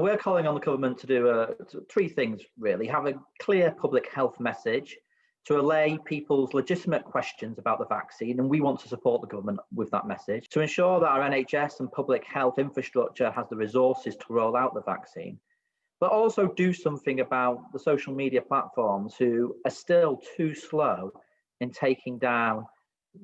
We're calling on the government to do three things, really. Have a clear public health message to allay people's legitimate questions about the vaccine, and we want to support the government with that message, to ensure that our NHS and public health infrastructure has the resources to roll out the vaccine, but also do something about the social media platforms who are still too slow in taking down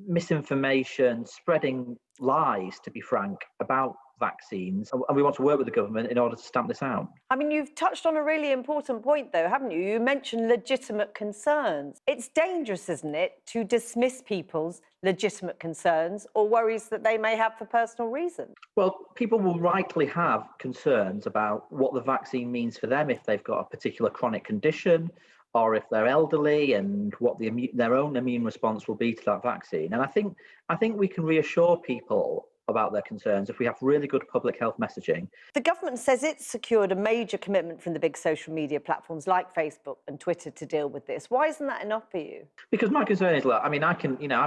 misinformation, spreading lies, to be frank, about vaccines. And we want to work with the government in order to stamp this out. I mean, you've touched on a really important point, though, haven't you? You mentioned legitimate concerns. It's dangerous, isn't it, to dismiss people's legitimate concerns or worries that they may have for personal reasons? Well, people will rightly have concerns about what the vaccine means for them if they've got a particular chronic condition, or if they're elderly, and what their own immune response will be to that vaccine. And I think we can reassure people about their concerns if we have really good public health messaging. The government says it's secured a major commitment from the big social media platforms like Facebook and Twitter to deal with this. Why isn't that enough for you? Because my concern is, look, I mean, I've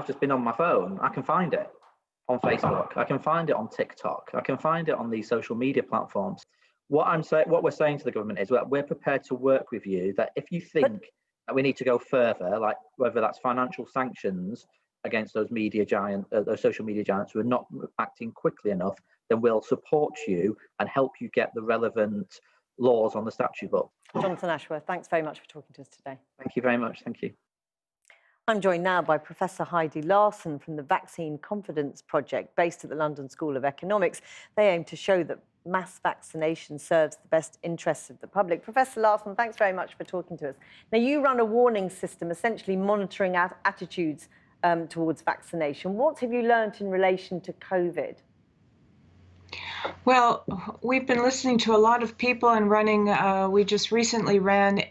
just been on my phone. I can find it on Facebook. I can find it on TikTok. I can find it on these social media platforms. What we're saying to the government is that we're prepared to work with you, that if you think that we need to go further, like whether that's financial sanctions against those those social media giants who are not acting quickly enough, then we'll support you and help you get the relevant laws on the statute book. Jon Ashworth, thanks very much for talking to us today. Thank you very much. Thank you. I'm joined now by Professor Heidi Larson from the Vaccine Confidence Project, based at the London School of Economics. They aim to show that mass vaccination serves the best interests of the public. Professor Larson, thanks very much for talking to us. Now, you run a warning system, essentially monitoring attitudes towards vaccination. What have you learnt in relation to COVID? Well, we've been listening to a lot of people and we just recently ran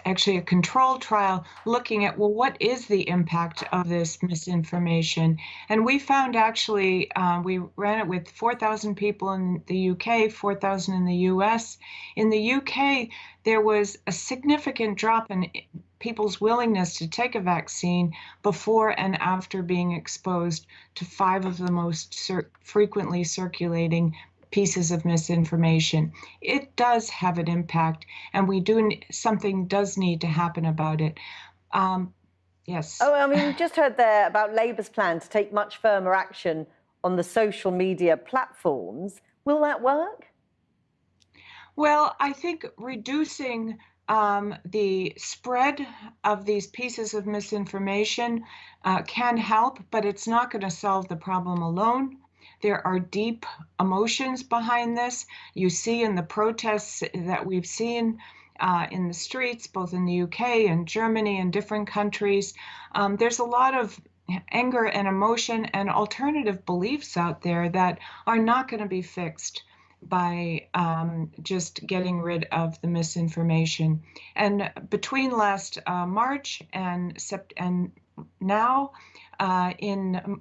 actually a controlled trial looking at, well, what is the impact of this misinformation? And we found actually, we ran it with 4,000 people in the UK, 4,000 in the US. In the UK, there was a significant drop in people's willingness to take a vaccine before and after being exposed to 5 of the most frequently circulating pieces of misinformation. It does have an impact, and something does need to happen about it. Yes. Oh, I mean, we just heard there about Labour's plan to take much firmer action on the social media platforms. Will that work? Well, I think reducing the spread of these pieces of misinformation can help, but it's not going to solve the problem alone. There are deep emotions behind this. You see in the protests that we've seen in the streets, both in the UK and Germany and different countries, there's a lot of anger and emotion and alternative beliefs out there that are not going to be fixed by just getting rid of the misinformation. And between last March and now,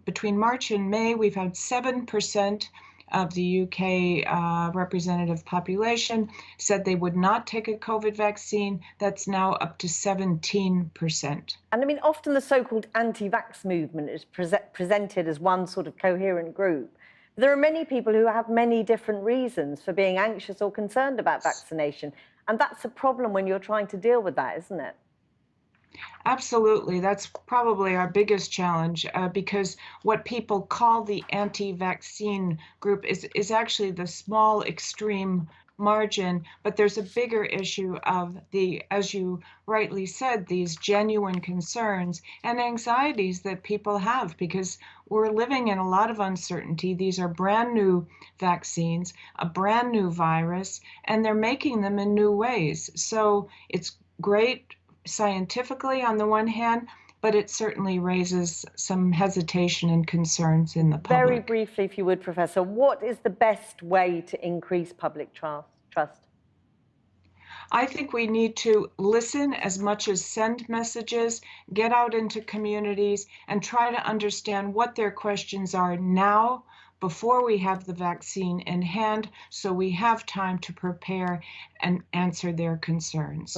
between March and May, we've had 7% of the UK representative population said they would not take a COVID vaccine. That's now up to 17%. And I mean, often the so-called anti-vax movement is presented as one sort of coherent group. There are many people who have many different reasons for being anxious or concerned about vaccination. And that's a problem when you're trying to deal with that, isn't it? Absolutely. That's probably our biggest challenge because what people call the anti-vaccine group is actually the small extreme margin, but there's a bigger issue of as you rightly said, these genuine concerns and anxieties that people have because we're living in a lot of uncertainty. These are brand new vaccines, a brand new virus, and they're making them in new ways. So it's great scientifically on the one hand, but it certainly raises some hesitation and concerns in the public. Very briefly, if you would, Professor, what is the best way to increase public trust? I think we need to listen as much as send messages, get out into communities, and try to understand what their questions are now before we have the vaccine in hand, so we have time to prepare and answer their concerns.